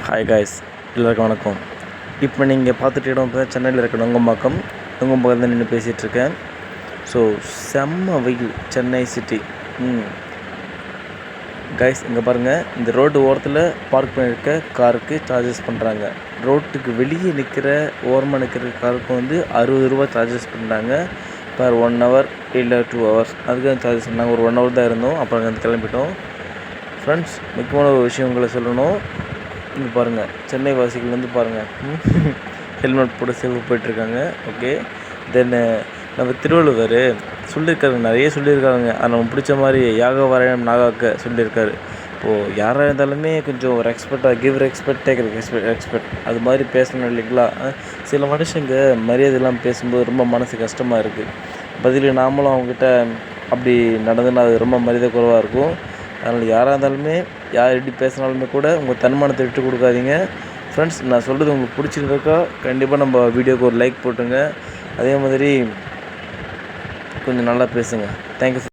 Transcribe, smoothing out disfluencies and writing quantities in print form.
Hi guys, எல்லோருக்கும் வணக்கம். இப்போ நீங்கள் பார்த்துட்டு இடம் சென்னையில் இருக்க நுங்கம்பாக்கம் தான் நின்று பேசிகிட்ருக்கேன். ஸோ செம்ம வெயில் சென்னை சிட்டி. காய்ஸ் இங்கே பாருங்கள், இந்த ரோடு ஓரத்தில் பார்க் பண்ணியிருக்க காருக்கு சார்ஜஸ் பண்ணுறாங்க. ரோட்டுக்கு வெளியே ஓரமாக நிற்கிற காருக்கு 60 ரூபா சார்ஜஸ் பண்ணுறாங்க பர் 1 hour இல்லை 2 hours. அதுக்கு சார்ஜஸ் பண்ணாங்க. ஒரு 1 hour தான் இருந்தோம், அப்புறம் கிளம்பிட்டோம். ஃப்ரெண்ட்ஸ், முக்கியமான ஒரு விஷயம் உங்களை சொல்லணும். இங்கே பாருங்கள், சென்னை வாசிகள் பாருங்கள், ஹெல்மெட் போட்டு சேஃபாக போயிட்டுருக்காங்க. ஓகே, தென் நம்ம திருவள்ளுவர் சொல்லியிருக்காரு, நிறைய சொல்லியிருக்காங்க. அது நம்ம பிடிச்ச மாதிரி யாக வரையம் நாகாக்க சொல்லியிருக்காரு. இப்போது யாராக இருந்தாலுமே கொஞ்சம் ஒரு ரெஸ்பெக்டாக கிவ் ரெஸ்பெக்ட் டேக் ரெஸ்பெக்ட் அது மாதிரி பேசணும் இல்லைங்களா? சில மனுஷங்க மரியாதையெல்லாம் பேசும்போது ரொம்ப மனசு கஷ்டமாக இருக்குது. பதில் நாமளும் அவங்ககிட்ட அப்படி நடந்துன்னா அது ரொம்ப மரியாதை குறைவாக இருக்கும். அதனால் யாராக இருந்தாலுமே யார் எப்படி பேசினாலுமே கூட உங்கள் தன்மானத்தை விட்டு கொடுக்காதீங்க. ஃப்ரெண்ட்ஸ், நான் சொல்கிறது உங்களுக்கு பிடிச்சிருக்கா கண்டிப்பாக நம்ம வீடியோக்கு ஒரு லைக் போட்டுங்க. அதே மாதிரி கொஞ்சம் நல்லா பேசுங்க. தேங்க்யூ.